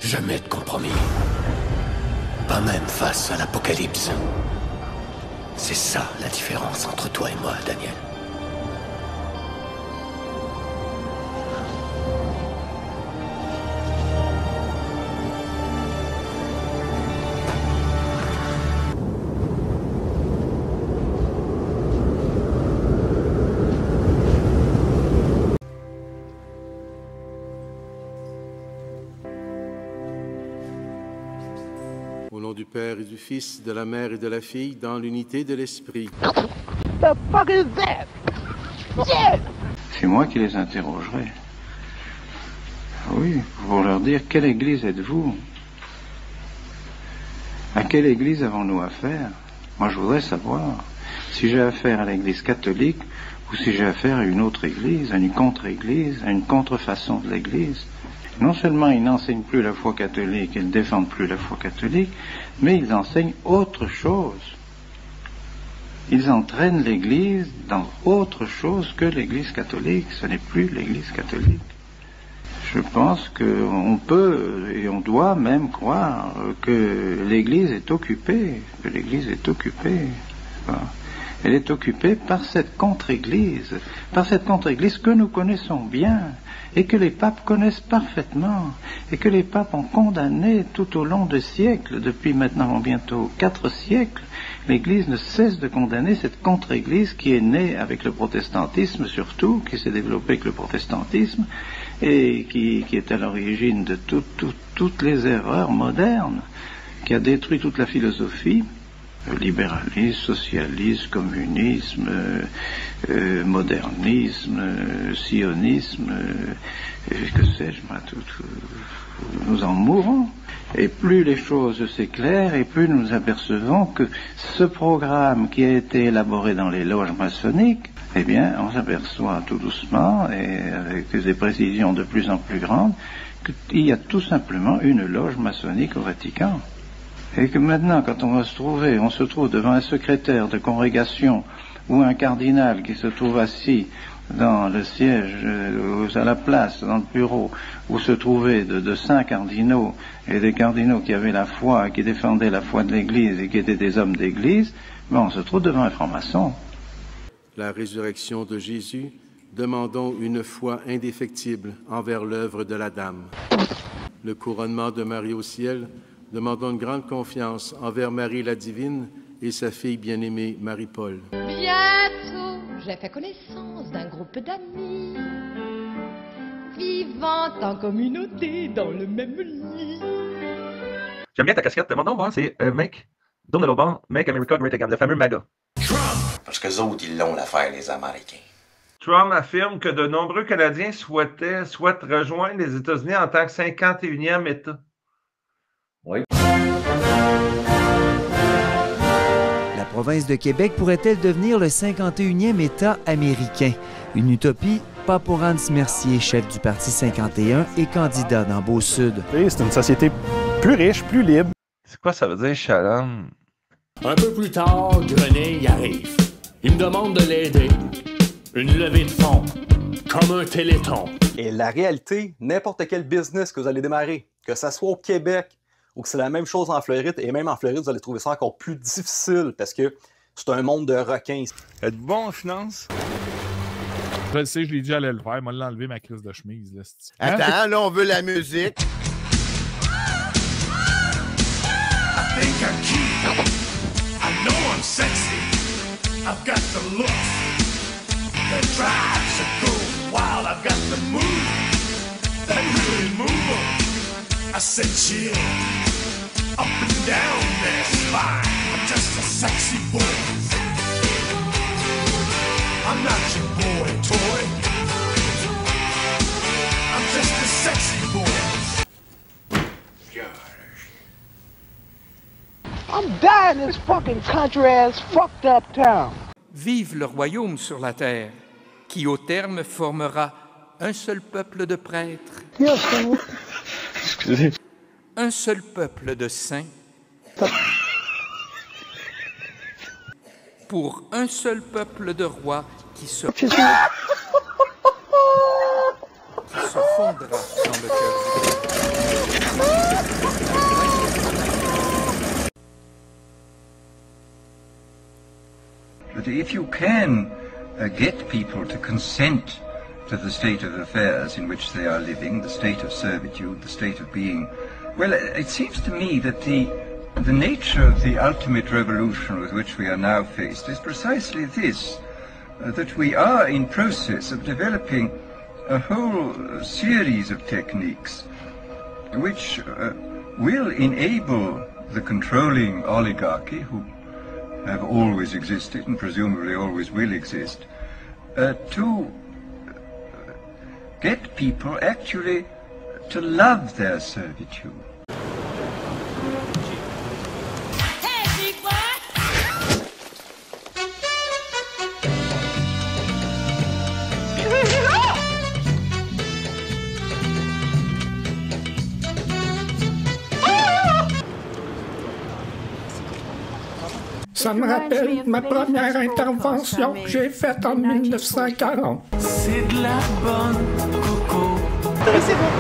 Jamais de compromis. Pas même face à l'apocalypse. C'est ça la différence entre toi et moi, Daniel. Au nom du Père et du Fils, de la Mère et de la Fille, dans l'unité de l'Esprit. The fuck is that? Shit! C'est moi qui les interrogerai. Oui, pour leur dire quelle église êtes-vous? À quelle église avons-nous affaire? Moi, je voudrais savoir si j'ai affaire à l'église catholique ou si j'ai affaire à une autre église, à une contre-église, à une contrefaçon de l'église. Non seulement ils n'enseignent plus la foi catholique, ils ne défendent plus la foi catholique, mais ils enseignent autre chose. Ils entraînent l'Église dans autre chose que l'Église catholique. Ce n'est plus l'Église catholique. Je pense qu'on peut et on doit même croire que l'Église est occupée, Elle est occupée par cette contre-Église que nous connaissons bien et que les papes connaissent parfaitement et que les papes ont condamné tout au long de siècles, depuis maintenant bientôt 4 siècles. L'Église ne cesse de condamner cette contre-Église qui est née avec le protestantisme surtout, qui s'est développée avec le protestantisme et qui est à l'origine de toutes les erreurs modernes, qui a détruit toute la philosophie. Libéralisme, socialisme, communisme, modernisme, sionisme, que sais-je, nous en mourons. Et plus les choses s'éclairent, et plus nous apercevons que ce programme qui a été élaboré dans les loges maçonniques, eh bien, on s'aperçoit tout doucement, et avec des précisions de plus en plus grandes, qu'il y a tout simplement une loge maçonnique au Vatican. Et que maintenant, quand on se trouve devant un secrétaire de congrégation ou un cardinal qui se trouve assis dans le siège, à la place, dans le bureau, où se trouvaient de 5 cardinaux, et des cardinaux qui avaient la foi, qui défendaient la foi de l'Église et qui étaient des hommes d'Église, on se trouve devant un franc-maçon. La résurrection de Jésus, demandons une foi indéfectible envers l'œuvre de la Dame. Le couronnement de Marie au ciel, demandons une grande confiance envers Marie la Divine et sa fille bien-aimée Marie-Paul. Bientôt, j'ai fait connaissance d'un groupe d'amis vivant en communauté dans le même lit. J'aime bien ta casquette. Mon nom, moi, c'est Make, tourne le bord, Make America Great Again, le fameux MAGA. Trump! Parce que les autres, ils l'ont l'affaire, les Américains. Trump affirme que de nombreux Canadiens souhaitent rejoindre les États-Unis en tant que 51e État. Oui. La province de Québec pourrait-elle devenir le 51e État américain? Une utopie, pas pour Hans Mercier, chef du Parti 51 et candidat dans Beau-Sud. C'est une société plus riche, plus libre. C'est quoi ça veut dire, Shalom? Un peu plus tard, Grenet y arrive. Il me demande de l'aider. Une levée de fonds, comme un téléthon. Et la réalité, n'importe quel business que vous allez démarrer, que ça soit au Québec, ou que c'est la même chose en Floride, et même en Floride, vous allez trouver ça encore plus difficile parce que c'est un monde de requins. Êtes-vous bon en finance? Je le sais, je l'ai dit, j'allais le faire. Moi, l'enlever ma crise de chemise. Là, attends, là, on veut la musique. I think I'm cute. I know I'm sexy. I've got the looks that drives a girl wild. I've got the move that really move 'em. I said chill. Up and down their spine. I'm just a sexy boy. I'm not your boy toy. I'm just a sexy boy. I'm dying in this fucking country-ass fucked up town. Vive le royaume sur la terre, qui au terme formera un seul peuple de prêtres. Excusez. Un seul peuple de saints pour un seul peuple de rois qui se fondra dans le cœur. Precisely, if you can get people to consent to the state of affairs in which they are living, the state of servitude, the state of being, well, it seems to me that the nature of the ultimate revolution with which we are now faced is precisely this, that we are in process of developing a whole series of techniques which will enable the controlling oligarchy, who have always existed and presumably always will exist, to get people actually to love their servitude. Ça me rappelle ma première intervention que j'ai faite en 1940. C'est de la bonne coco. Oui, c'est bon.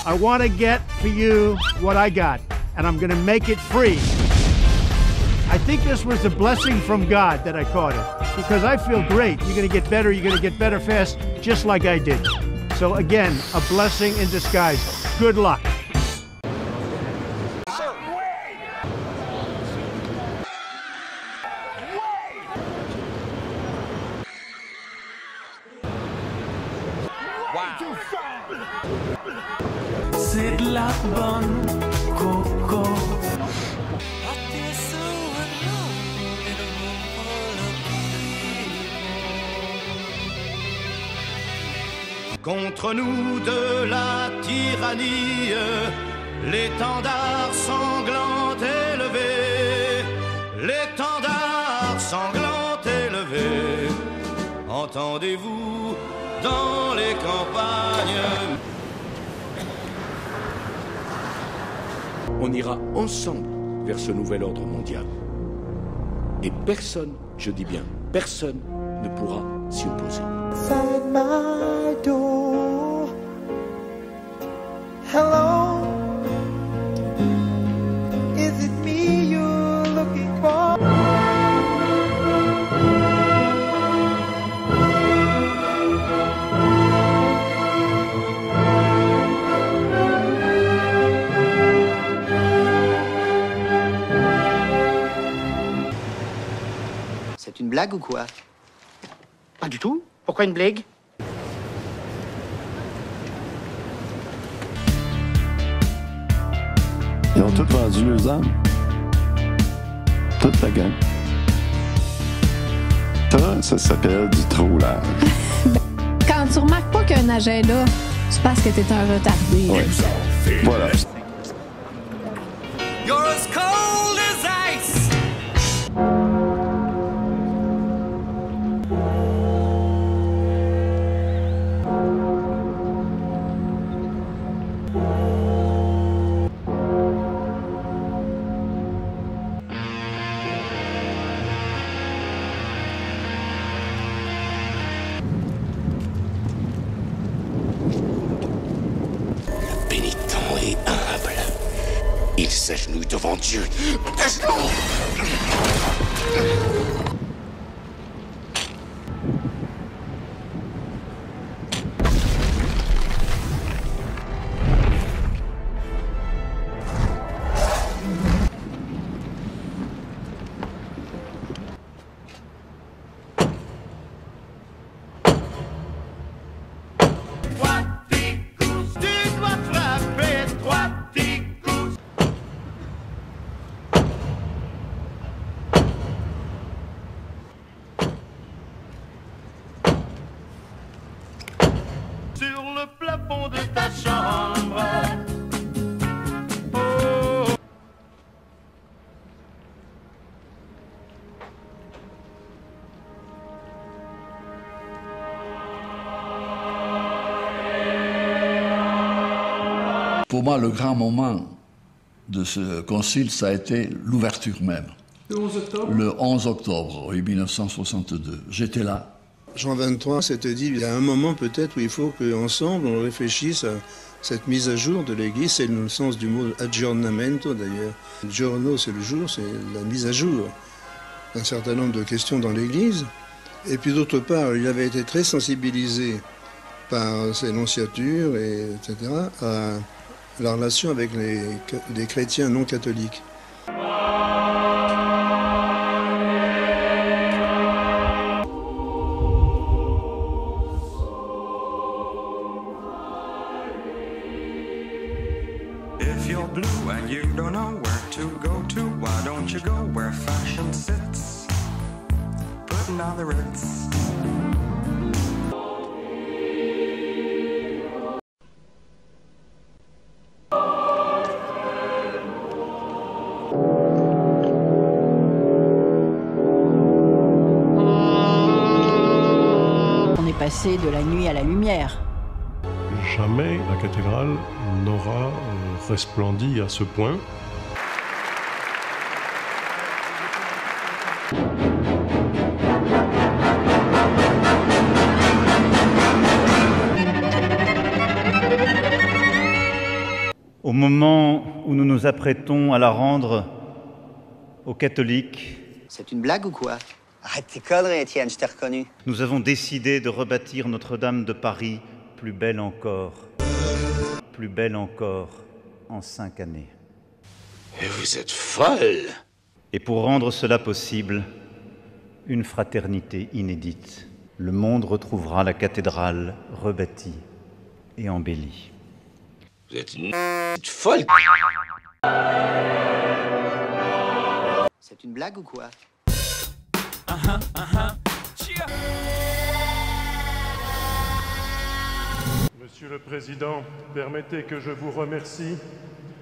I want to get for you what I got, and I'm going to make it free. I think this was a blessing from God that I caught it, because I feel great. You're going to get better fast, just like I did. So again, a blessing in disguise. Good luck. C'est de la bonne coco. Contre nous de la tyrannie, l'étendard sanglant élevé, l'étendard sanglant élevé, entendez-vous dans les campagnes. On ira ensemble vers ce nouvel ordre mondial. Et personne, je dis bien personne, ne pourra s'y opposer. Outside my door. Hello, is it me you're looking for? C'est une blague ou quoi? Pas du tout. Pourquoi une blague? Ils ont tous vendu leurs âmes. Toute la gang. Ça s'appelle du trollage. Quand tu remarques pas qu'il y a un agenda, tu penses que t'es un retardé. Ouais. Voilà. You're as cold as ice. Il s'agenouille devant Dieu. À genoux! Sur le plafond de ta chambre. Pour moi, le grand moment de ce concile, ça a été l'ouverture même. Le 11 octobre? Le 11 octobre, oui, 1962. J'étais là. Jean 23 s'était dit, il y a un moment peut-être où il faut qu'ensemble on réfléchisse à cette mise à jour de l'Église. C'est le sens du mot aggiornamento d'ailleurs. Giorno, c'est le jour, c'est la mise à jour d'un certain nombre de questions dans l'Église. Et puis d'autre part, il avait été très sensibilisé par ses nonciatures, etc., à la relation avec les chrétiens non catholiques. If you're blue and you don't know where to go to, why don't you go where fashion sits? Putting on the Ritz. On est passé de la nuit à la lumière. Jamais la cathédrale n'aura resplendi à ce point. Au moment où nous nous apprêtons à la rendre aux catholiques, C'est une blague ou quoi? Arrête tes conneries, Étienne, je t'ai reconnu. nous avons décidé de rebâtir Notre-Dame de Paris plus belle encore en 5 années. Et vous êtes folle! Et pour rendre cela possible, une fraternité inédite. Le monde retrouvera la cathédrale rebâtie et embellie. Vous êtes une folle! C'est une blague ou quoi? Monsieur le Président, permettez que je vous remercie.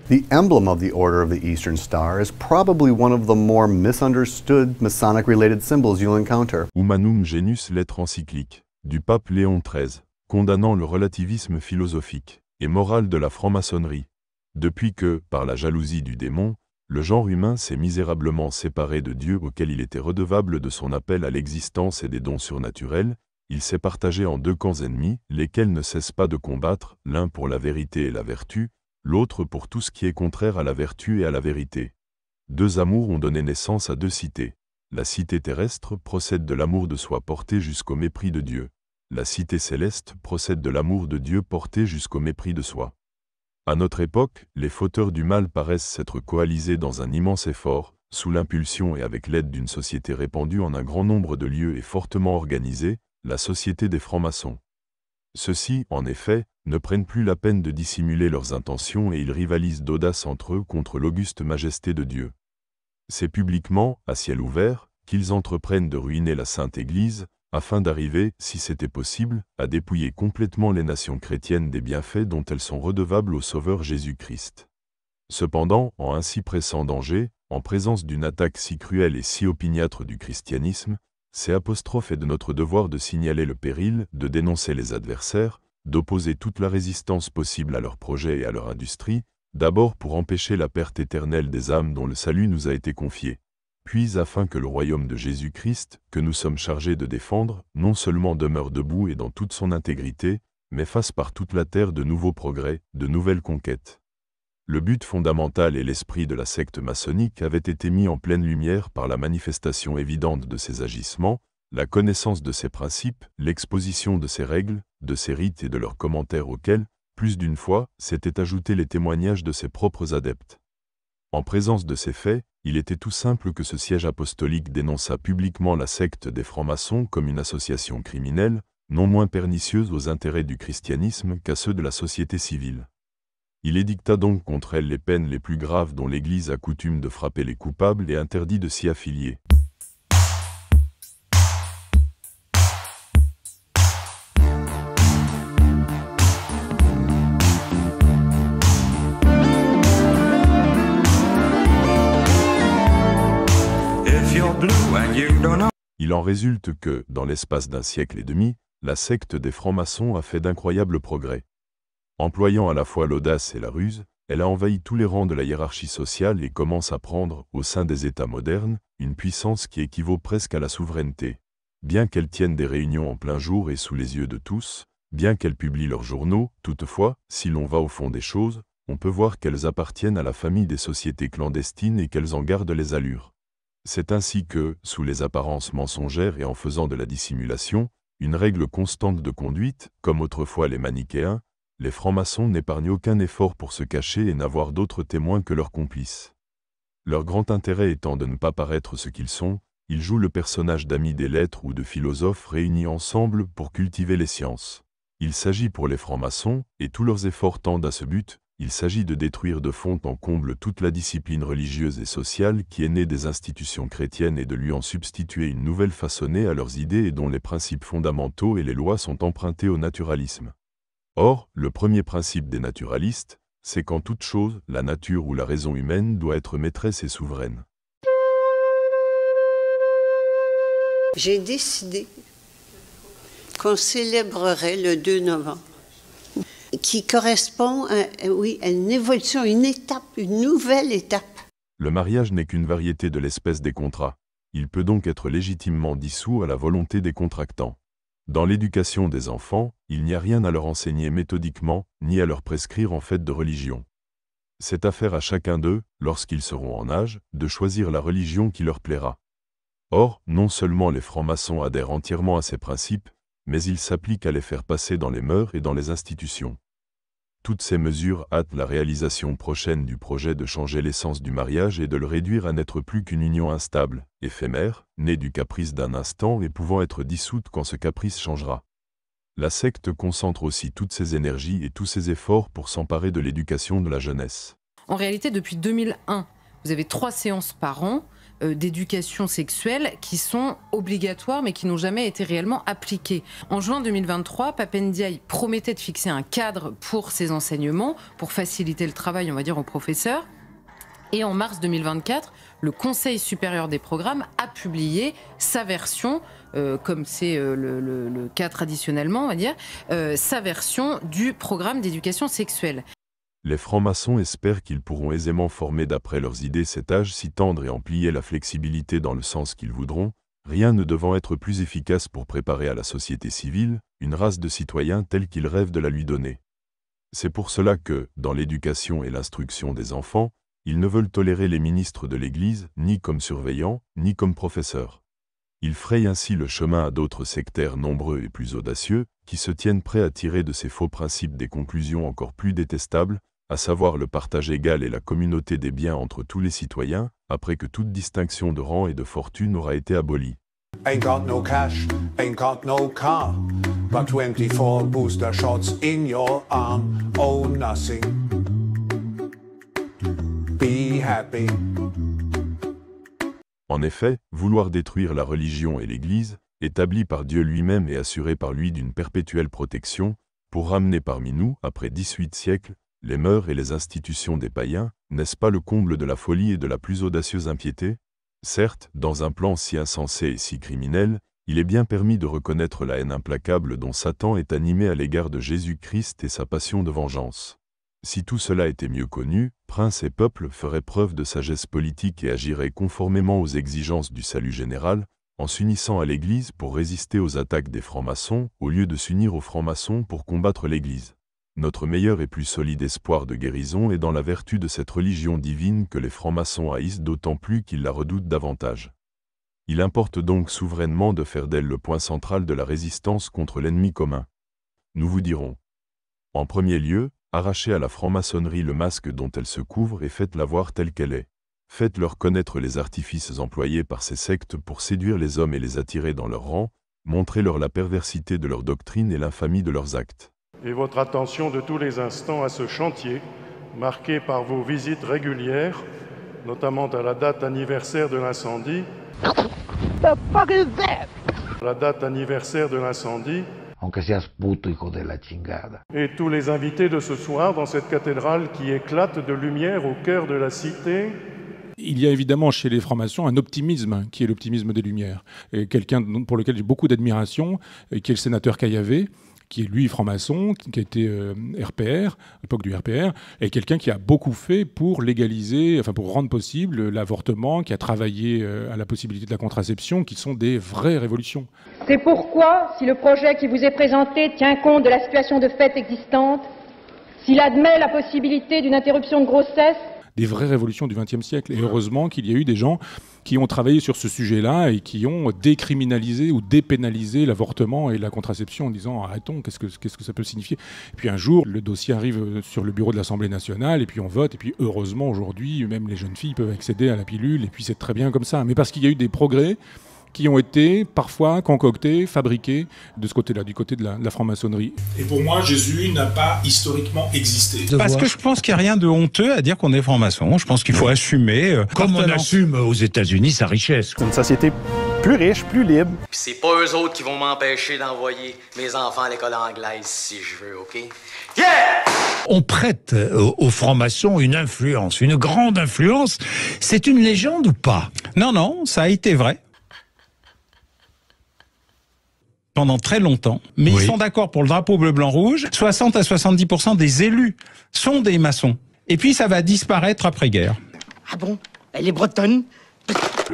The emblem of the Order of the Eastern Star is probably one of the more misunderstood Masonic-related symbols you'll encounter. Humanum Genus, lettre encyclique du pape Léon XIII, condamnant le relativisme philosophique et moral de la franc-maçonnerie, depuis que, par la jalousie du démon, le genre humain s'est misérablement séparé de Dieu auquel il était redevable de son appel à l'existence et des dons surnaturels. Il s'est partagé en 2 camps ennemis, lesquels ne cessent pas de combattre, l'un pour la vérité et la vertu, l'autre pour tout ce qui est contraire à la vertu et à la vérité. 2 amours ont donné naissance à 2 cités. La cité terrestre procède de l'amour de soi porté jusqu'au mépris de Dieu. La cité céleste procède de l'amour de Dieu porté jusqu'au mépris de soi. À notre époque, les fauteurs du mal paraissent s'être coalisés dans un immense effort, sous l'impulsion et avec l'aide d'une société répandue en un grand nombre de lieux et fortement organisée, la société des francs-maçons. Ceux-ci, en effet, ne prennent plus la peine de dissimuler leurs intentions et ils rivalisent d'audace entre eux contre l'auguste majesté de Dieu. C'est publiquement, à ciel ouvert, qu'ils entreprennent de ruiner la Sainte Église, afin d'arriver, si c'était possible, à dépouiller complètement les nations chrétiennes des bienfaits dont elles sont redevables au Sauveur Jésus-Christ. Cependant, en un si pressant danger, en présence d'une attaque si cruelle et si opiniâtre du christianisme, c'est apostrophe est de notre devoir de signaler le péril, de dénoncer les adversaires, d'opposer toute la résistance possible à leurs projets et à leur industrie, d'abord pour empêcher la perte éternelle des âmes dont le salut nous a été confié, puis afin que le royaume de Jésus-Christ, que nous sommes chargés de défendre, non seulement demeure debout et dans toute son intégrité, mais fasse par toute la terre de nouveaux progrès, de nouvelles conquêtes. Le but fondamental et l'esprit de la secte maçonnique avaient été mis en pleine lumière par la manifestation évidente de ses agissements, la connaissance de ses principes, l'exposition de ses règles, de ses rites et de leurs commentaires auxquels, plus d'une fois, s'étaient ajoutés les témoignages de ses propres adeptes. En présence de ces faits, il était tout simple que ce siège apostolique dénonçât publiquement la secte des francs-maçons comme une association criminelle, non moins pernicieuse aux intérêts du christianisme qu'à ceux de la société civile. Il édicta donc contre elle les peines les plus graves dont l'Église a coutume de frapper les coupables et interdit de s'y affilier. Il en résulte que, dans l'espace d'un siècle et demi, la secte des francs-maçons a fait d'incroyables progrès. Employant à la fois l'audace et la ruse, elle a envahi tous les rangs de la hiérarchie sociale et commence à prendre, au sein des États modernes, une puissance qui équivaut presque à la souveraineté. bien qu'elles tiennent des réunions en plein jour et sous les yeux de tous, bien qu'elles publient leurs journaux, toutefois, si l'on va au fond des choses, on peut voir qu'elles appartiennent à la famille des sociétés clandestines et qu'elles en gardent les allures. C'est ainsi que, sous les apparences mensongères et en faisant de la dissimulation, une règle constante de conduite, comme autrefois les manichéens, les francs-maçons n'épargnent aucun effort pour se cacher et n'avoir d'autres témoins que leurs complices. Leur grand intérêt étant de ne pas paraître ce qu'ils sont, ils jouent le personnage d'amis des lettres ou de philosophes réunis ensemble pour cultiver les sciences. Il s'agit pour les francs-maçons, et tous leurs efforts tendent à ce but, il s'agit de détruire de fond en comble toute la discipline religieuse et sociale qui est née des institutions chrétiennes et de lui en substituer une nouvelle façonnée à leurs idées et dont les principes fondamentaux et les lois sont empruntés au naturalisme. Or, le premier principe des naturalistes, c'est qu'en toute chose, la nature ou la raison humaine doit être maîtresse et souveraine. J'ai décidé qu'on célébrerait le 2 novembre, qui correspond à une évolution, une étape, une nouvelle étape. Le mariage n'est qu'une variété de l'espèce des contrats. Il peut donc être légitimement dissous à la volonté des contractants. Dans l'éducation des enfants, il n'y a rien à leur enseigner méthodiquement, ni à leur prescrire en fait de religion. C'est affaire à chacun d'eux, lorsqu'ils seront en âge, de choisir la religion qui leur plaira. Or, non seulement les francs-maçons adhèrent entièrement à ces principes, mais ils s'appliquent à les faire passer dans les mœurs et dans les institutions. Toutes ces mesures hâtent la réalisation prochaine du projet de changer l'essence du mariage et de le réduire à n'être plus qu'une union instable, éphémère, née du caprice d'un instant et pouvant être dissoute quand ce caprice changera. La secte concentre aussi toutes ses énergies et tous ses efforts pour s'emparer de l'éducation de la jeunesse. En réalité, depuis 2001, vous avez 3 séances par an d'éducation sexuelle qui sont obligatoires mais qui n'ont jamais été réellement appliquées. En juin 2023, Pape Ndiaye promettait de fixer un cadre pour ces enseignements, pour faciliter le travail, on va dire, aux professeurs. Et en mars 2024, le Conseil supérieur des programmes a publié sa version, comme c'est le cas traditionnellement, on va dire, sa version du programme d'éducation sexuelle. Les francs-maçons espèrent qu'ils pourront aisément former d'après leurs idées cet âge si tendre et amplier la flexibilité dans le sens qu'ils voudront, rien ne devant être plus efficace pour préparer à la société civile une race de citoyens telle qu'ils rêvent de la lui donner. C'est pour cela que, dans l'éducation et l'instruction des enfants, ils ne veulent tolérer les ministres de l'Église ni comme surveillants, ni comme professeurs. Ils frayent ainsi le chemin à d'autres sectaires nombreux et plus audacieux, qui se tiennent prêts à tirer de ces faux principes des conclusions encore plus détestables, à savoir le partage égal et la communauté des biens entre tous les citoyens, après que toute distinction de rang et de fortune aura été abolie. Ain't got no cash, ain't got no car, but 24 booster shots in your arm. Oh, nothing. Be happy. En effet, vouloir détruire la religion et l'Église, établie par Dieu lui-même et assurée par lui d'une perpétuelle protection, pour ramener parmi nous, après 18 siècles, les mœurs et les institutions des païens, n'est-ce pas le comble de la folie et de la plus audacieuse impiété? Certes, dans un plan si insensé et si criminel, il est bien permis de reconnaître la haine implacable dont Satan est animé à l'égard de Jésus-Christ et sa passion de vengeance. Si tout cela était mieux connu, princes et peuples feraient preuve de sagesse politique et agiraient conformément aux exigences du salut général, en s'unissant à l'Église pour résister aux attaques des francs-maçons, au lieu de s'unir aux francs-maçons pour combattre l'Église. Notre meilleur et plus solide espoir de guérison est dans la vertu de cette religion divine que les francs-maçons haïssent d'autant plus qu'ils la redoutent davantage. Il importe donc souverainement de faire d'elle le point central de la résistance contre l'ennemi commun. Nous vous dirons. En premier lieu, arrachez à la franc-maçonnerie le masque dont elle se couvre et faites-la voir telle qu'elle est. Faites-leur connaître les artifices employés par ces sectes pour séduire les hommes et les attirer dans leur rang, montrez-leur la perversité de leur doctrine et l'infamie de leurs actes. Et votre attention de tous les instants à ce chantier, marqué par vos visites régulières, notamment à la date anniversaire de l'incendie. The fuck is that? La date anniversaire de l'incendie. Aunque seas puto hijo de la chingada. Et tous les invités de ce soir dans cette cathédrale qui éclate de lumière au cœur de la cité. Il y a évidemment chez les francs-maçons un optimisme qui est l'optimisme des Lumières. Et quelqu'un pour lequel j'ai beaucoup d'admiration, qui est le sénateur Caillavet, qui est lui franc-maçon, qui a été RPR, à l'époque du RPR, et quelqu'un qui a beaucoup fait pour légaliser, enfin pour rendre possible l'avortement, qui a travaillé à la possibilité de la contraception, qui sont des vraies révolutions. C'est pourquoi, si le projet qui vous est présenté tient compte de la situation de fait existante, s'il admet la possibilité d'une interruption de grossesse, des vraies révolutions du XXe siècle. Et heureusement qu'il y a eu des gens qui ont travaillé sur ce sujet-là et qui ont décriminalisé ou dépénalisé l'avortement et la contraception en disant arrêtons, qu'est-ce que ça peut signifier. Et puis un jour, le dossier arrive sur le bureau de l'Assemblée nationale et puis on vote. Et puis heureusement, aujourd'hui, même les jeunes filles peuvent accéder à la pilule et puis c'est très bien comme ça. Mais parce qu'il y a eu des progrès qui ont été parfois concoctés, fabriqués de ce côté-là, du côté de la franc-maçonnerie. Et pour moi, Jésus n'a pas historiquement existé. Parce que je pense qu'il n'y a rien de honteux à dire qu'on est franc-maçon. Je pense qu'il faut assumer. Comme on assume aux États-Unis sa richesse. Une société plus riche, plus libre. Puis c'est pas eux autres qui vont m'empêcher d'envoyer mes enfants à l'école anglaise si je veux, OK? Yeah! On prête aux francs-maçons une influence, une grande influence. C'est une légende ou pas? Non, non, ça a été vrai. Pendant très longtemps, mais oui. Ils sont d'accord pour le drapeau bleu-blanc-rouge. 60 à 70% des élus sont des maçons. Et puis ça va disparaître après-guerre. Ah bon? Elle est bretonne?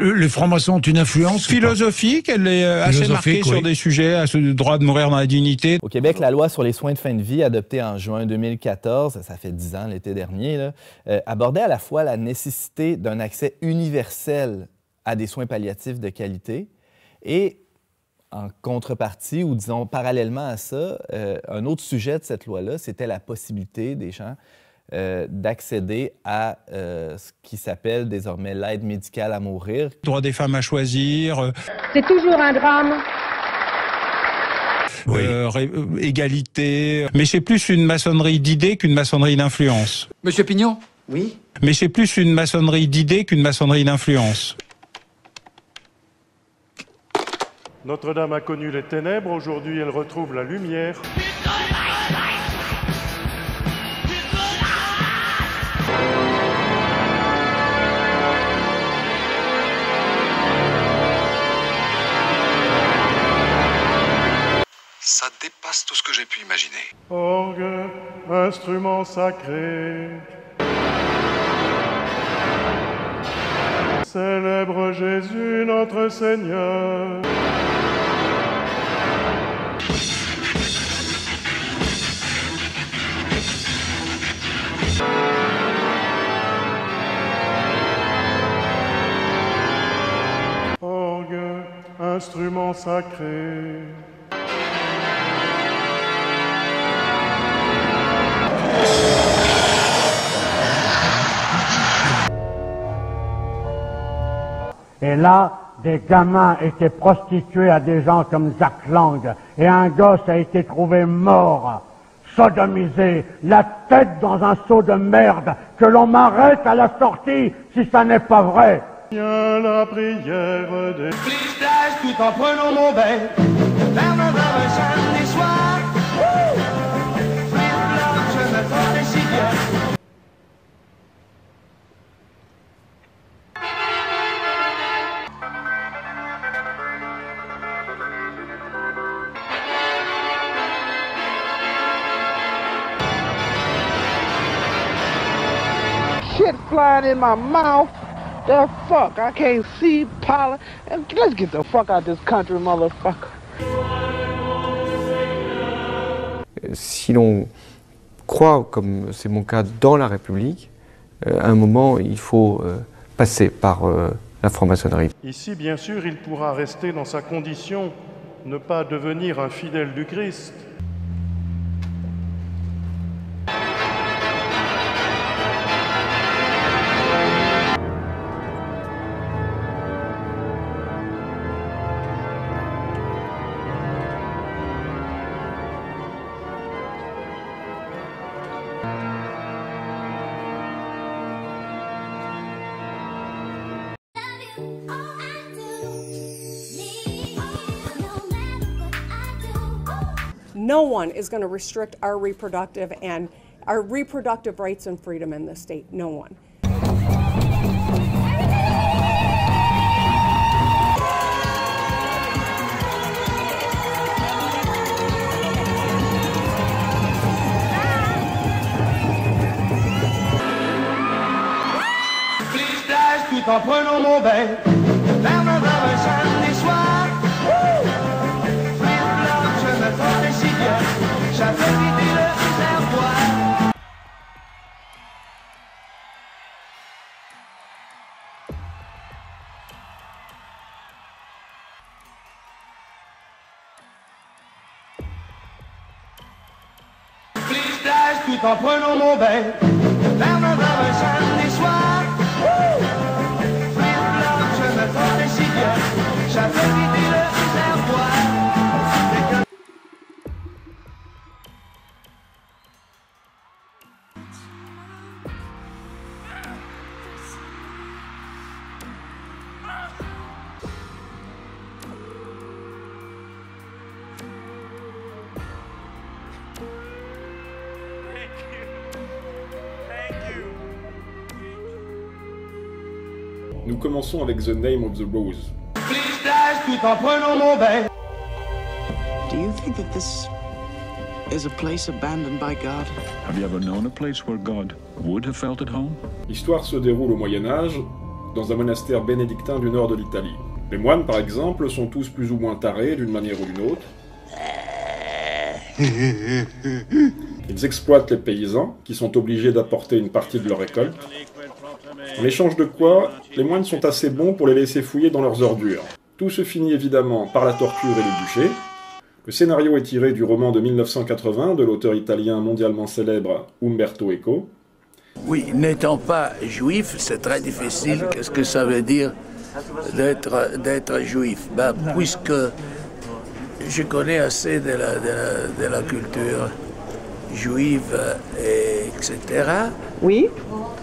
Les francs-maçons ont une influence philosophique, elle est assez marquée sur des sujets, le droit de mourir dans la dignité. Au Québec, la loi sur les soins de fin de vie, adoptée en juin 2014, ça fait 10 ans l'été dernier, là, abordait à la fois la nécessité d'un accès universel à des soins palliatifs de qualité et en contrepartie, ou disons parallèlement à ça, un autre sujet de cette loi-là, c'était la possibilité des gens d'accéder à ce qui s'appelle désormais l'aide médicale à mourir. Droit des femmes à choisir. C'est toujours un drame. Oui. Égalité. Mais c'est plus une maçonnerie d'idées qu'une maçonnerie d'influence. Monsieur Pignon? Oui? Mais c'est plus une maçonnerie d'idées qu'une maçonnerie d'influence. Notre-Dame a connu les ténèbres, aujourd'hui elle retrouve la lumière. Ça dépasse tout ce que j'ai pu imaginer. Orgue, instrument sacré. Célèbre Jésus notre Seigneur. Orgue, instrument sacré. Et là, des gamins étaient prostitués à des gens comme Jack Lang. Et un gosse a été trouvé mort, sodomisé, la tête dans un seau de merde, que l'on m'arrête à la sortie si ça n'est pas vrai. La prière des... Please flash tout en prenant mon bain. Vers 9h samedi soir. Je me porte si bien. Shit flying in my mouth. The fuck? I can't see pollen. Let's get the fuck out of this country, motherfucker. Si l'on croit, comme c'est mon cas, dans la République, à un moment, il faut passer par la franc-maçonnerie. Ici, bien sûr, il pourra rester dans sa condition, ne pas devenir un fidèle du Christ. No one is going to restrict our reproductive rights and freedom in this state. No one. en prenant mon bain. Vers 9h un samedi soir. Flip-flop, je me prends des cigarettes. J'avais quitté le réservoir. Flip-flash, tout en prenant mon bain. Vers 9h un samedi soir. Flip-flop, je me prends des cigarettes. J'avais quitté le réservoir. Nous commençons avec The Name of the Rose. Flip-flash, tout en prenant mon bain. Do you think that this is a place abandoned by God? Have you ever known a place where God would have felt at home? L'histoire se déroule au Moyen-Âge, dans un monastère bénédictin du nord de l'Italie. Les moines, par exemple, sont tous plus ou moins tarés d'une manière ou d'une autre. Ils exploitent les paysans, qui sont obligés d'apporter une partie de leur récolte. En échange de quoi, les moines sont assez bons pour les laisser fouiller dans leurs ordures. Tout se finit évidemment par la torture et les bûchers. Le scénario est tiré du roman de 1980 de l'auteur italien mondialement célèbre Umberto Eco. Oui, n'étant pas juif, c'est très difficile. Qu'est-ce que ça veut dire d'être juif? Ben, puisque je connais assez de la culture juive, etc. Oui.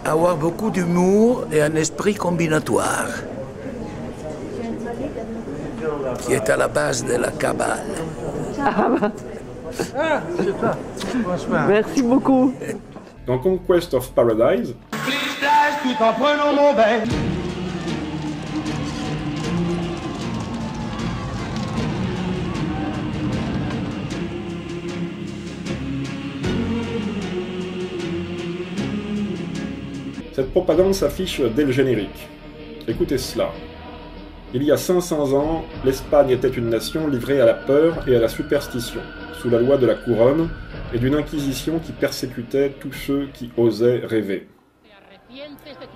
Avoir beaucoup d'humour et un esprit combinatoire, qui est à la base de la Kabbale. Merci beaucoup. Dans Conquest of Paradise, Flip-flash, tout en prenant mon bain. cette propagande s'affiche dès le générique. Écoutez cela. Il y a 500 ans, l'Espagne était une nation livrée à la peur et à la superstition, sous la loi de la couronne et d'une inquisition qui persécutait tous ceux qui osaient rêver.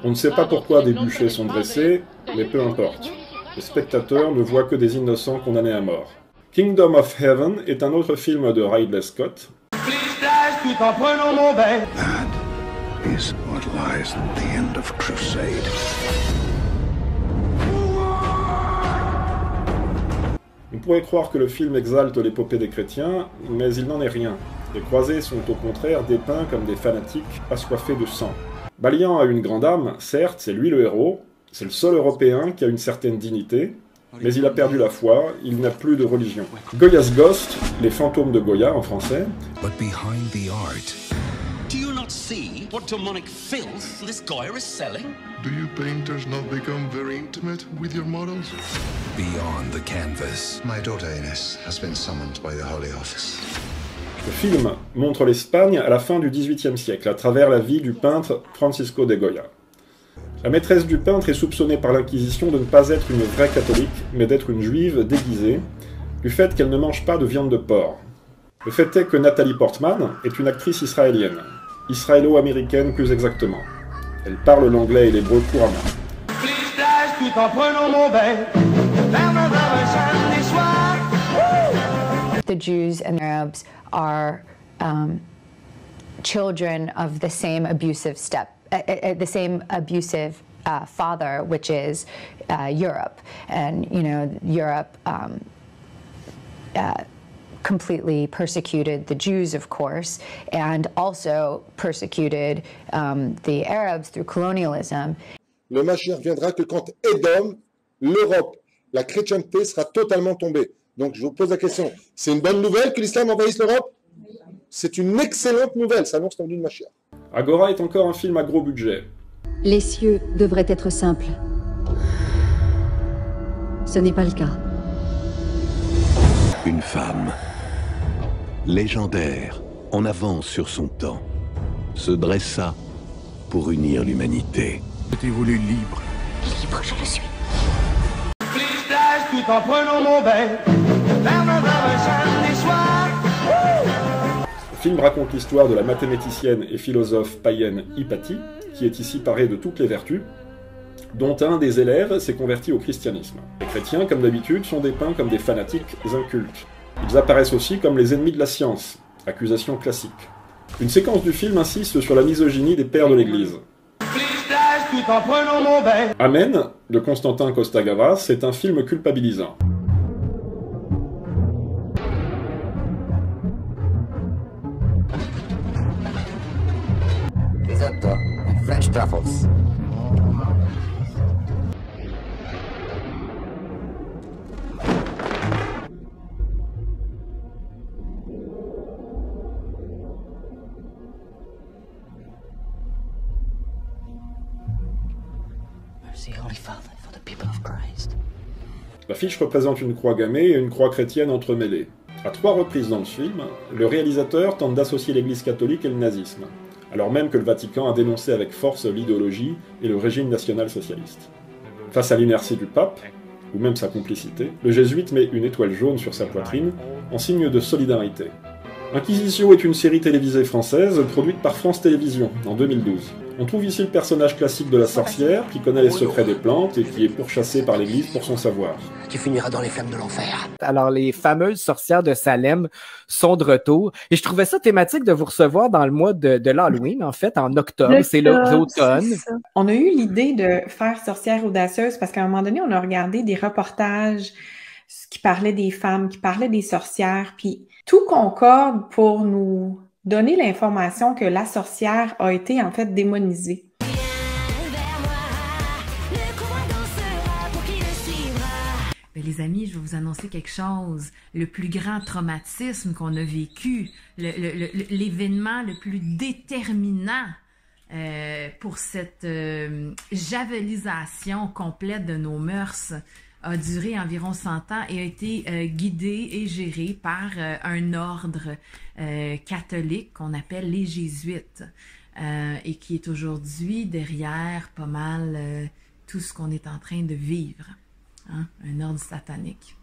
On ne sait pas pourquoi des bûchers sont dressés, mais peu importe. Les spectateurs ne voient que des innocents condamnés à mort. Kingdom of Heaven est un autre film de Ridley Scott. Flip-flash, tout en prenant mon bain. That is what lies at the end of crusade. On pourrait croire que le film exalte l'épopée des chrétiens, mais il n'en est rien. Les croisés sont au contraire dépeints comme des fanatiques assoiffés de sang. Balian a une grande âme, certes, c'est lui le héros, c'est le seul Européen qui a une certaine dignité, mais il a perdu la foi, il n'a plus de religion. Goya's Ghost, les fantômes de Goya en français. But behind the art. Do you not see what demonic filth this Goya is selling? Do you painters not become very intimate with your models? Beyond the canvas. My daughter Ines has been summoned by the Holy Office. Le film montre l'Espagne à la fin du XVIIIe siècle, à travers la vie du peintre Francisco de Goya. La maîtresse du peintre est soupçonnée par l'Inquisition de ne pas être une vraie catholique, mais d'être une juive déguisée, du fait qu'elle ne mange pas de viande de porc. Le fait est que Nathalie Portman est une actrice israélienne, israélo-américaine plus exactement. Elle parle l'anglais et l'hébreu couramment. Flip-flash, tout en prenant mon bain. Vers 9h un samedi soir. The Jews and the Arabs are children of the same abusive father, which is Europe, and Europe completely persecuted the Jews, of course, and also persecuted the Arabs through colonialism. Le Mashiach viendra que quand Édom, l'Europe, la chrétienté sera totalement tombée. Donc je vous pose la question, c'est une bonne nouvelle que l'islam envahisse l'Europe? C'est une excellente nouvelle, ça annonce la venue de Mashiach. Agora est encore un film à gros budget. Les cieux devraient être simples. Ce n'est pas le cas. Une femme, légendaire, en avance sur son temps, se dressa pour unir l'humanité. J'étais voulu libre, Libre, je le suis. Plage tout en prenant mon bain. Dans un samedi soir. Le film raconte l'histoire de la mathématicienne et philosophe païenne Hypatie, qui est ici parée de toutes les vertus, dont un des élèves s'est converti au christianisme. Les chrétiens, comme d'habitude, sont dépeints comme des fanatiques incultes. Ils apparaissent aussi comme les ennemis de la science, accusation classique. Une séquence du film insiste sur la misogynie des pères de l'Église. Tout en prenant mon bain. Amen, de Constantin Costa-Gavras, est un film culpabilisant. Risotto and French truffles. L'affiche représente une croix gammée et une croix chrétienne entremêlées. À 3 reprises dans le film, le réalisateur tente d'associer l'Église catholique et le nazisme, alors même que le Vatican a dénoncé avec force l'idéologie et le régime national-socialiste. Face à l'inertie du pape, ou même sa complicité, le jésuite met une étoile jaune sur sa poitrine, en signe de solidarité. Inquisition est une série télévisée française produite par France Télévisions en 2012. On trouve ici le personnage classique de la sorcière qui connaît les secrets des plantes et qui est pourchassée par l'Église pour son savoir. Tu finiras dans les flammes de l'enfer. Alors, les fameuses sorcières de Salem sont de retour. Et je trouvais ça thématique de vous recevoir dans le mois de l'Halloween, en fait, en octobre. C'est l'automne. On a eu l'idée de faire Sorcières audacieuses parce qu'à un moment donné, on a regardé des reportages qui parlaient des femmes, qui parlaient des sorcières, puis tout concorde pour nous donner l'information que la sorcière a été en fait démonisée. Mais les amis, je vais vous annoncer quelque chose. Le plus grand traumatisme qu'on a vécu, l'événement le plus déterminant pour cette javelisation complète de nos mœurs a duré environ 100 ans et a été guidé et géré par un ordre catholique qu'on appelle les Jésuites et qui est aujourd'hui derrière pas mal tout ce qu'on est en train de vivre. Hein? Un ordre satanique.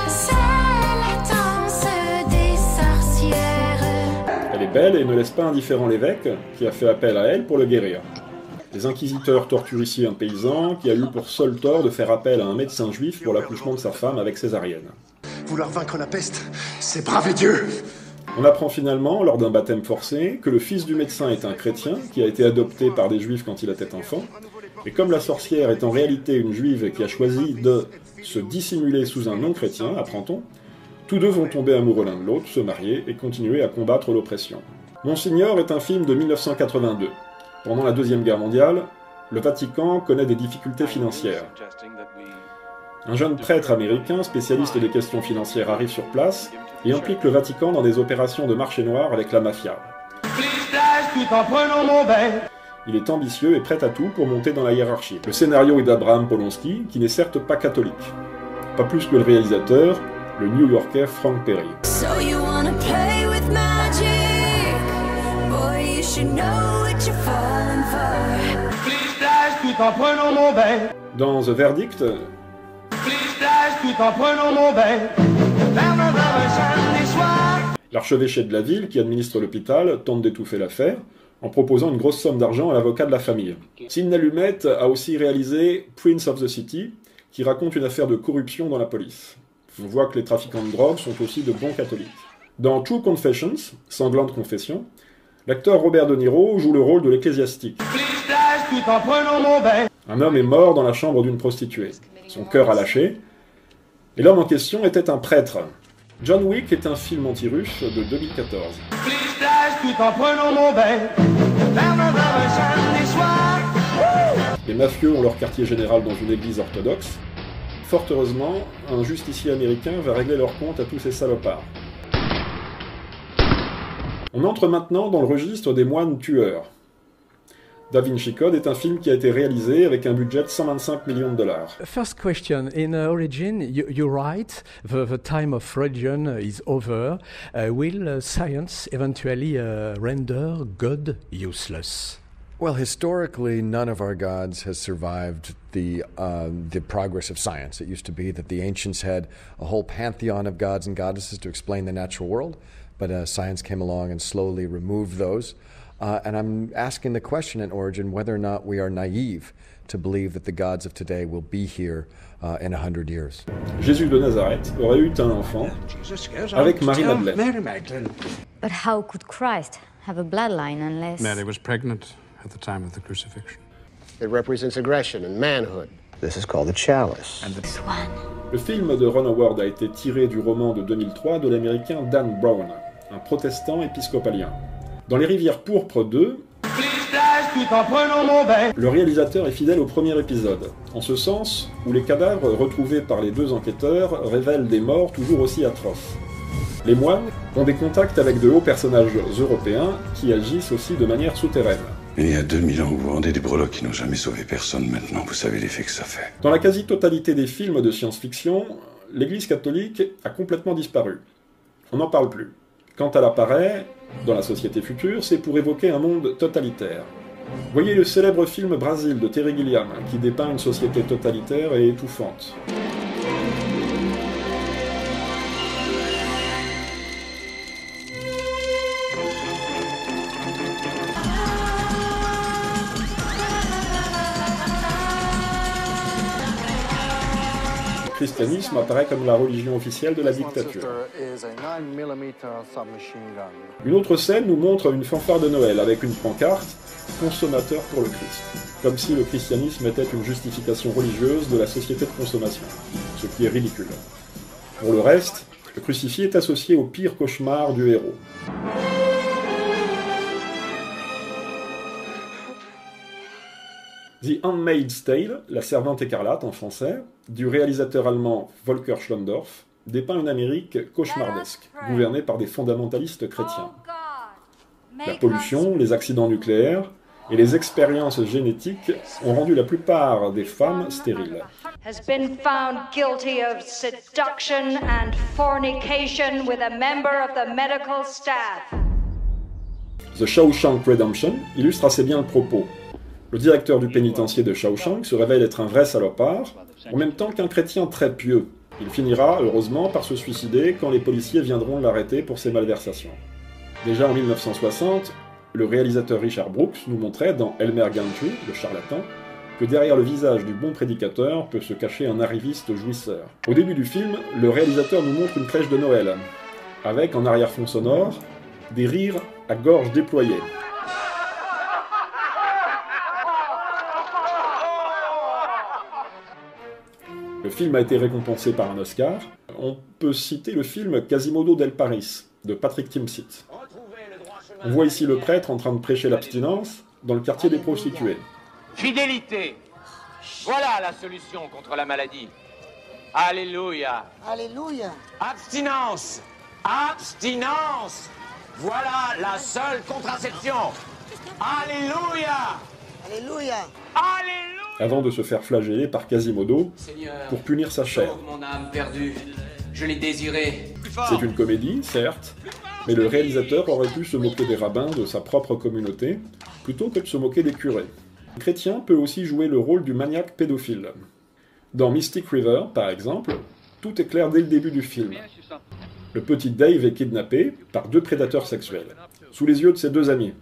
C'est la danse des sorcières. Elle est belle et ne laisse pas indifférent l'évêque, qui a fait appel à elle pour le guérir. Les inquisiteurs torturent ici un paysan qui a eu pour seul tort de faire appel à un médecin juif pour l'accouchement de sa femme avec césarienne. Vouloir vaincre la peste, c'est braver Dieu. On apprend finalement, lors d'un baptême forcé, que le fils du médecin est un chrétien qui a été adopté par des juifs quand il était enfant, et comme la sorcière est en réalité une juive qui a choisi de se dissimuler sous un nom chrétien, apprend-on, tous deux vont tomber amoureux l'un de l'autre, se marier et continuer à combattre l'oppression. Monsignor est un film de 1982. Pendant la Deuxième Guerre mondiale, le Vatican connaît des difficultés financières. Un jeune prêtre américain, spécialiste des questions financières, arrive sur place et implique le Vatican dans des opérations de marché noir avec la mafia. Il est ambitieux et prêt à tout pour monter dans la hiérarchie. Le scénario est d'Abraham Polonsky, qui n'est certes pas catholique. Pas plus que le réalisateur, le New-Yorkais Frank Perry. So you wanna play with magic? Boy, you should know what you're falling for. Tout en prenant mon bain. Dans The Verdict, Tout en prenant mon bain. l'archevêché de la ville, qui administre l'hôpital, tente d'étouffer l'affaire en proposant une grosse somme d'argent à l'avocat de la famille. Sidney Lumet a aussi réalisé Prince of the City, qui raconte une affaire de corruption dans la police. On voit que les trafiquants de drogue sont aussi de bons catholiques. Dans True Confessions, Sanglante Confession, l'acteur Robert De Niro joue le rôle de l'ecclésiastique. Tout en prenant mon bain. Un homme est mort dans la chambre d'une prostituée. Son cœur a lâché, et l'homme en question était un prêtre. John Wick est un film anti-russe de 2014. Tout en prenant mon bain. Les mafieux ont leur quartier général dans une église orthodoxe. Fort heureusement, un justicier américain va régler leur compte à tous ces salopards. On entre maintenant dans le registre des moines tueurs. Da Vinci Code est un film qui a été réalisé avec un budget de 125 millions de dollars. First question, in Origin, you write, the time of religion is over. Will science eventually render God useless? Well, historically, none of our gods has survived the progress of science. It used to be that the ancients had a whole pantheon of gods and goddesses to explain the natural world, but science came along and slowly removed those. And I'm asking the question in Origin whether or not we are naive to believe that the gods of today will be here in 100 years. Jésus de Nazareth aurait eu un enfant avec Marie-Madeleine. But how could Christ have a bloodline unless... Mary was pregnant at the time of the crucifixion. It represents aggression and manhood. This is called the chalice. Le film de Ron Howard a été tiré du roman de 2003 de l'américain Dan Brown, un protestant épiscopalien. Dans Les Rivières pourpres 2, le réalisateur est fidèle au premier épisode, en ce sens où les cadavres retrouvés par les deux enquêteurs révèlent des morts toujours aussi atroces. Les moines ont des contacts avec de hauts personnages européens qui agissent aussi de manière souterraine. Il y a 2000 ans, vous vous rendez des breloques qui n'ont jamais sauvé personne. Maintenant, vous savez l'effet que ça fait. Dans la quasi-totalité des films de science-fiction, l'Église catholique a complètement disparu. On n'en parle plus. Quand elle apparaît, dans la société future, c'est pour évoquer un monde totalitaire. Voyez le célèbre film Brazil de Terry Gilliam, qui dépeint une société totalitaire et étouffante. Le christianisme apparaît comme la religion officielle de la dictature. Une autre scène nous montre une fanfare de Noël avec une pancarte « Consommateur pour le Christ », comme si le christianisme était une justification religieuse de la société de consommation, ce qui est ridicule. Pour le reste, le crucifix est associé au pire cauchemar du héros. The Handmaid's Tale, La Servante écarlate en français, du réalisateur allemand Volker Schlondorf, dépeint une Amérique cauchemardesque, gouvernée par des fondamentalistes chrétiens. La pollution, les accidents nucléaires et les expériences génétiques ont rendu la plupart des femmes stériles. Has been found guilty of seduction and fornication with a member of the medical staff. The Shawshank Redemption illustre assez bien le propos. Le directeur du pénitencier de Shawshank se révèle être un vrai salopard, en même temps qu'un chrétien très pieux. Il finira, heureusement, par se suicider quand les policiers viendront l'arrêter pour ses malversations. Déjà en 1960, le réalisateur Richard Brooks nous montrait dans Elmer Gantry, le charlatan, que derrière le visage du bon prédicateur peut se cacher un arriviste jouisseur. Au début du film, le réalisateur nous montre une crèche de Noël, avec en arrière-fond sonore, des rires à gorge déployée. Le film a été récompensé par un Oscar. On peut citer le film Quasimodo del Paris, de Patrick Timsit. On voit ici le prêtre en train de prêcher l'abstinence dans le quartier des prostituées. Fidélité, voilà la solution contre la maladie. Alléluia. Alléluia. Abstinence, abstinence, voilà la seule contraception. Alléluia. Alléluia. Alléluia. Avant de se faire flageller par Quasimodo pour punir sa chair. Mon âme perdue, je l'ai désirée. C'est une comédie, certes, mais le réalisateur aurait pu se moquer des rabbins de sa propre communauté, plutôt que de se moquer des curés. Le chrétien peut aussi jouer le rôle du maniaque pédophile. Dans Mystic River, par exemple, tout est clair dès le début du film. Le petit Dave est kidnappé par deux prédateurs sexuels, sous les yeux de ses deux amis.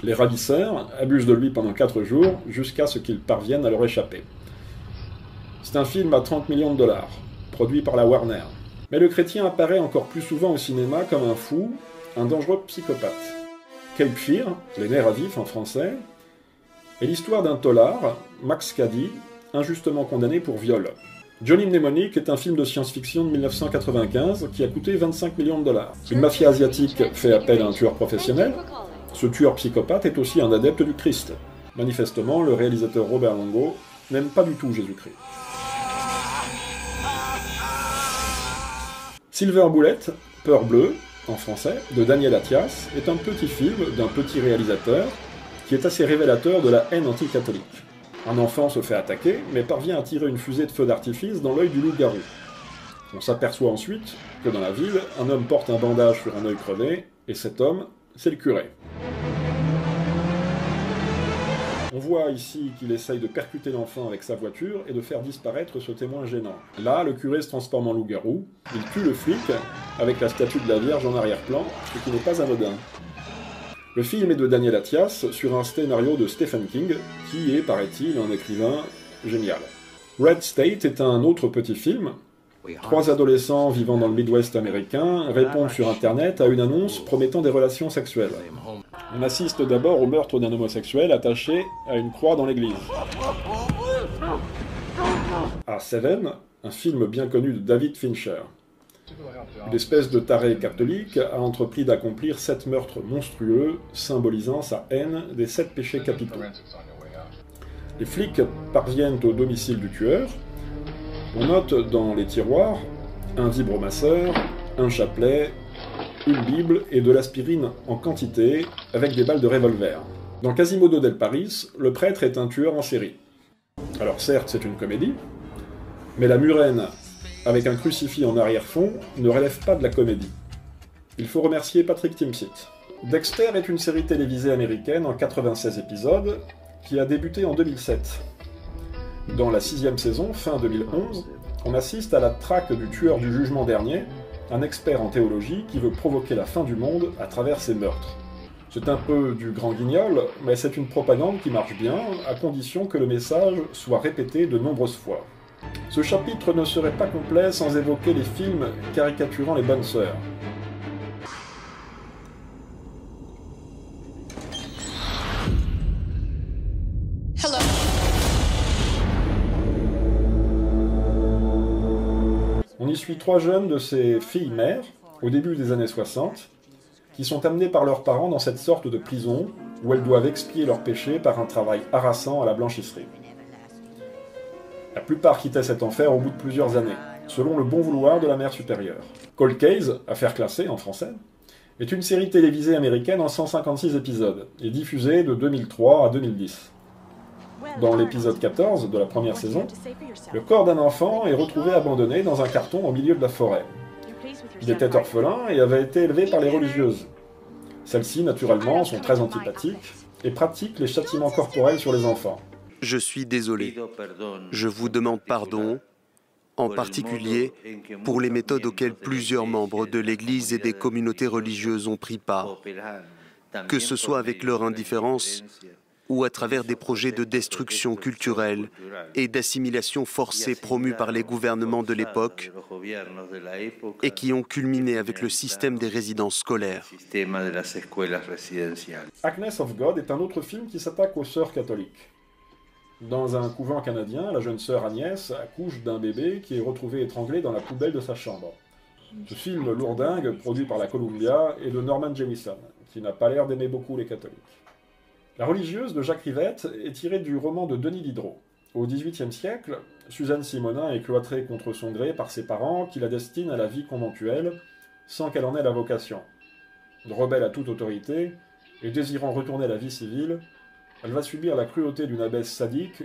Les ravisseurs abusent de lui pendant 4 jours, jusqu'à ce qu'ils parviennent à leur échapper. C'est un film à 30 millions de dollars, produit par la Warner. Mais le chrétien apparaît encore plus souvent au cinéma comme un fou, un dangereux psychopathe. Cape Fear, Les nerfs à vif en français, est l'histoire d'un tolard, Max Cady, injustement condamné pour viol. Johnny Mnemonic est un film de science-fiction de 1995 qui a coûté 25 millions de dollars. Une mafia asiatique fait appel à un tueur professionnel. Ce tueur psychopathe est aussi un adepte du Christ. Manifestement, le réalisateur Robert Longo n'aime pas du tout Jésus-Christ. Silver Bullet, Peur bleue, en français, de Daniel Attias, est un petit film d'un petit réalisateur qui est assez révélateur de la haine anti-catholique. Un enfant se fait attaquer, mais parvient à tirer une fusée de feu d'artifice dans l'œil du loup-garou. On s'aperçoit ensuite que dans la ville, un homme porte un bandage sur un œil crevé, et cet homme, c'est le curé. On voit ici qu'il essaye de percuter l'enfant avec sa voiture et de faire disparaître ce témoin gênant. Là, le curé se transforme en loup-garou, il tue le flic avec la statue de la Vierge en arrière-plan, ce qui n'est pas anodin. Le film est de Daniel Attias sur un scénario de Stephen King, qui est, paraît-il, un écrivain génial. Red State est un autre petit film. 3 adolescents vivant dans le Midwest américain répondent sur Internet à une annonce promettant des relations sexuelles. On assiste d'abord au meurtre d'un homosexuel attaché à une croix dans l'église. À Seven, un film bien connu de David Fincher. Une espèce de taré catholique a entrepris d'accomplir 7 meurtres monstrueux, symbolisant sa haine des 7 péchés capitaux. Les flics parviennent au domicile du tueur. On note dans les tiroirs un vibromasseur, un chapelet, une Bible et de l'aspirine en quantité, avec des balles de revolver. Dans Quasimodo del Paris, le prêtre est un tueur en série. Alors certes, c'est une comédie, mais la murène, avec un crucifix en arrière-fond, ne relève pas de la comédie. Il faut remercier Patrick Timsit. Dexter est une série télévisée américaine en 96 épisodes, qui a débuté en 2007. Dans la 6e saison, fin 2011, on assiste à la traque du tueur du jugement dernier, un expert en théologie qui veut provoquer la fin du monde à travers ses meurtres. C'est un peu du grand guignol, mais c'est une propagande qui marche bien, à condition que le message soit répété de nombreuses fois. Ce chapitre ne serait pas complet sans évoquer les films caricaturant les bonnes sœurs. On y suit 3 jeunes de ces filles-mères, au début des années 60, qui sont amenées par leurs parents dans cette sorte de prison où elles doivent expier leurs péchés par un travail harassant à la blanchisserie. La plupart quittaient cet enfer au bout de plusieurs années, selon le bon vouloir de la mère supérieure. Cold Case, affaire classée en français, est une série télévisée américaine en 156 épisodes, et diffusée de 2003 à 2010. Dans l'épisode 14 de la première saison, le corps d'un enfant est retrouvé abandonné dans un carton au milieu de la forêt. Il était orphelin et avait été élevé par les religieuses. Celles-ci, naturellement, sont très antipathiques et pratiquent les châtiments corporels sur les enfants. Je suis désolé. Je vous demande pardon, en particulier pour les méthodes auxquelles plusieurs membres de l'Église et des communautés religieuses ont pris part, que ce soit avec leur indifférence ou à travers des projets de destruction culturelle et d'assimilation forcée promus par les gouvernements de l'époque et qui ont culminé avec le système des résidences scolaires. Agnes of God est un autre film qui s'attaque aux sœurs catholiques. Dans un couvent canadien, la jeune sœur Agnès accouche d'un bébé qui est retrouvé étranglé dans la poubelle de sa chambre. Ce film lourdingue, produit par la Columbia, est de Norman Jewison, qui n'a pas l'air d'aimer beaucoup les catholiques. La religieuse de Jacques Rivette est tirée du roman de Denis Diderot. Au XVIIIe siècle, Suzanne Simonin est cloîtrée contre son gré par ses parents qui la destinent à la vie conventuelle sans qu'elle en ait la vocation. Rebelle à toute autorité et désirant retourner à la vie civile, elle va subir la cruauté d'une abbesse sadique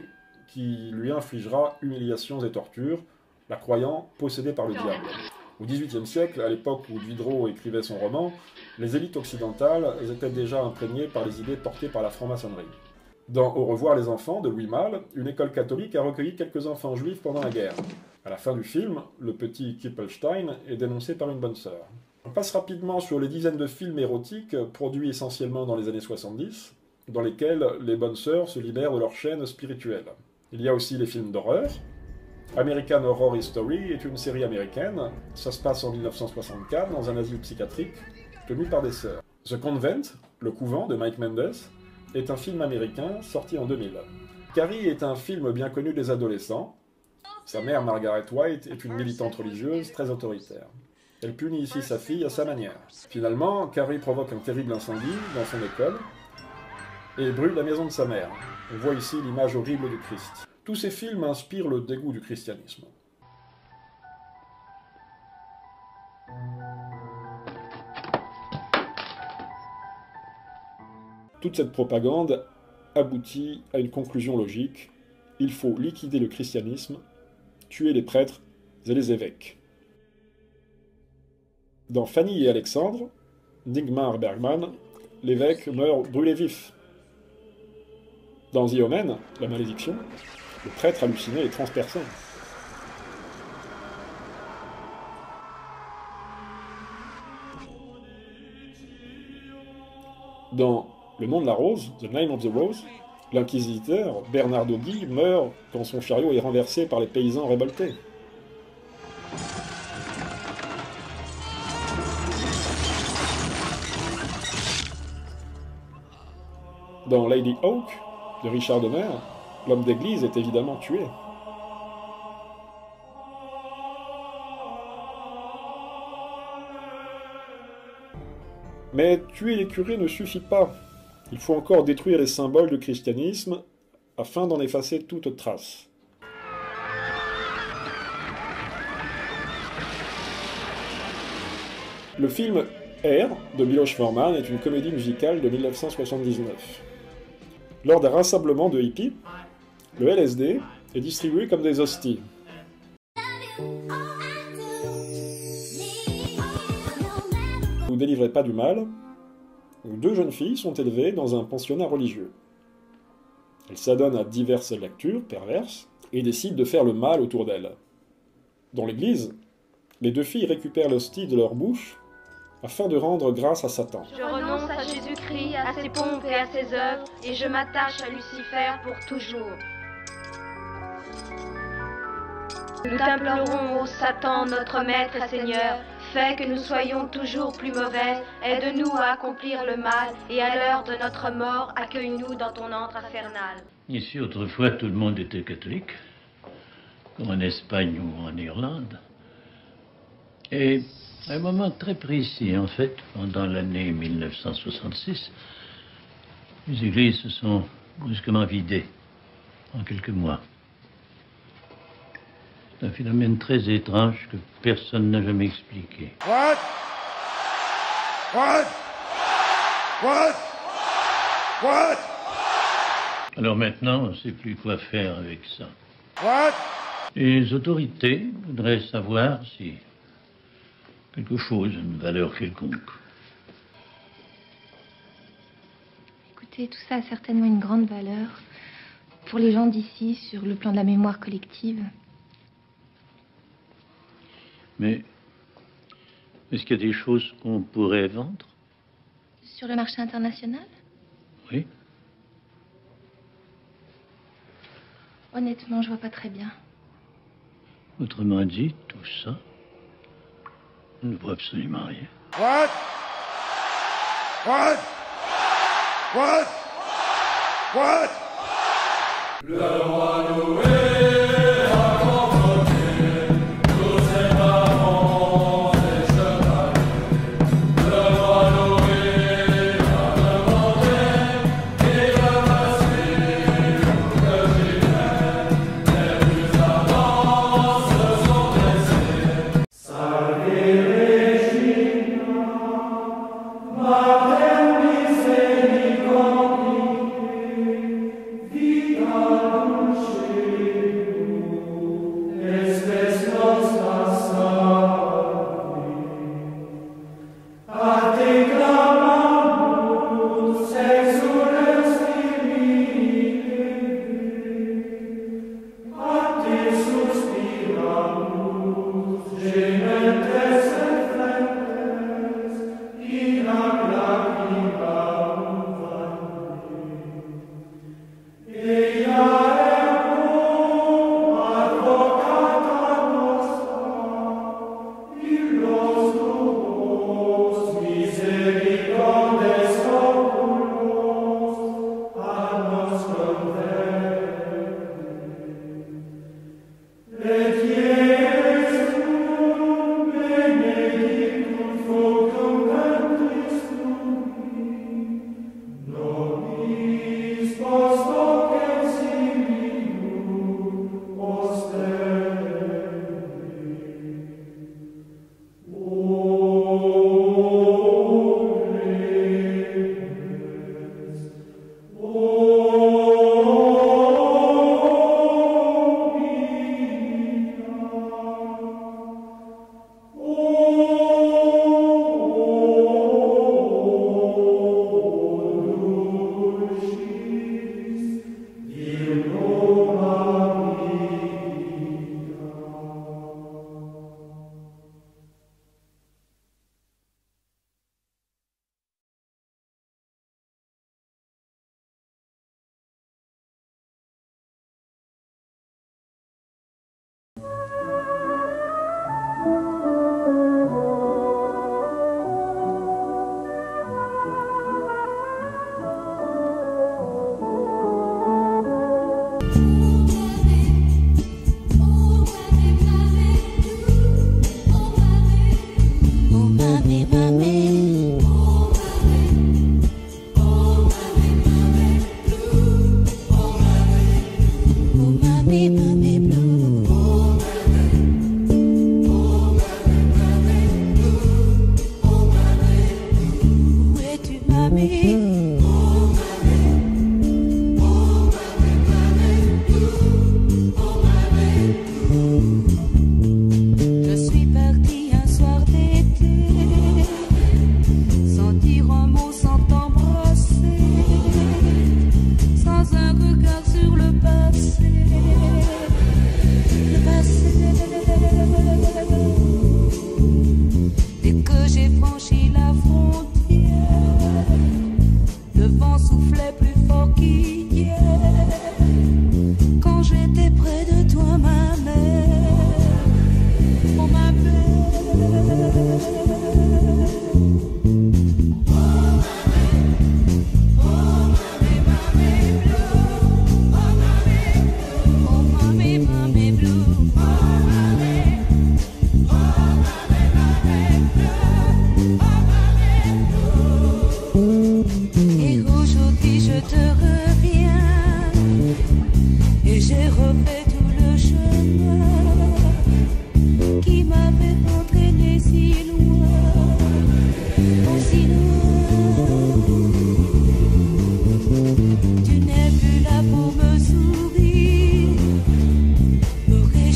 qui lui infligera humiliations et tortures, la croyant possédée par le diable. Au XVIIIe siècle, à l'époque où Diderot écrivait son roman, les élites occidentales étaient déjà imprégnées par les idées portées par la franc-maçonnerie. Dans Au revoir les enfants de Louis Malle, une école catholique a recueilli quelques enfants juifs pendant la guerre. À la fin du film, le petit Kippelstein est dénoncé par une bonne sœur. On passe rapidement sur les dizaines de films érotiques produits essentiellement dans les années 70, dans lesquels les bonnes sœurs se libèrent de leur chaîne spirituelle. Il y a aussi les films d'horreur. American Horror Story est une série américaine. Ça se passe en 1964 dans un asile psychiatrique tenu par des sœurs. The Convent, le couvent de Mike Mendes, est un film américain sorti en 2000. Carrie est un film bien connu des adolescents. Sa mère, Margaret White, est une militante religieuse très autoritaire. Elle punit ici sa fille à sa manière. Finalement, Carrie provoque un terrible incendie dans son école et brûle la maison de sa mère. On voit ici l'image horrible du Christ. Tous ces films inspirent le dégoût du christianisme. Toute cette propagande aboutit à une conclusion logique. Il faut liquider le christianisme, tuer les prêtres et les évêques. Dans Fanny et Alexandre, d'Ingmar Bergman, l'évêque meurt brûlé vif. Dans The Omen, la malédiction, le prêtre halluciné est transpercé. Dans Le nom de la rose, The Name of the Rose, l'inquisiteur Bernardo Guy meurt quand son chariot est renversé par les paysans révoltés. Dans Lady Hawke, de Richard Donner, l'homme d'église est évidemment tué. Mais tuer les curés ne suffit pas. Il faut encore détruire les symboles du christianisme afin d'en effacer toute trace. Le film Air de Milos Forman est une comédie musicale de 1979. Lors d'un rassemblement de hippies, le LSD est distribué comme des hosties. Vous ne délivrez pas du mal, deux jeunes filles sont élevées dans un pensionnat religieux. Elles s'adonnent à diverses lectures perverses et décident de faire le mal autour d'elles. Dans l'église, les deux filles récupèrent l'hostie de leur bouche afin de rendre grâce à Satan. Je renonce à Jésus-Christ, à ses pompes et à ses œuvres, et je m'attache à Lucifer pour toujours. Nous t'implorons, ô Satan, notre Maître et Seigneur, fais que nous soyons toujours plus mauvais, aide-nous à accomplir le mal, et à l'heure de notre mort, accueille-nous dans ton antre infernal. Ici, autrefois, tout le monde était catholique, comme en Espagne ou en Irlande. Et à un moment très précis, en fait, pendant l'année 1966, les églises se sont brusquement vidées en quelques mois. C'est un phénomène très étrange que personne n'a jamais expliqué. What? What? What? What? Alors maintenant, on ne sait plus quoi faire avec ça. What? Les autorités voudraient savoir si quelque chose a une valeur quelconque. Écoutez, tout ça a certainement une grande valeur pour les gens d'ici sur le plan de la mémoire collective. Mais est-ce qu'il y a des choses qu'on pourrait vendre? Sur le marché international? Oui. Honnêtement, je vois pas très bien. Autrement dit, tout ça, je ne vois absolument rien. What? What? What? What? Le roi Noé a convoqué tous ses parents et chevaliers. Le roi Noé a demandé qui va passer que j'y vienne. Les plus ardents se sont dressés. Salve Regina, Mater misericordiae, vita dulce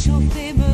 réchauffer, me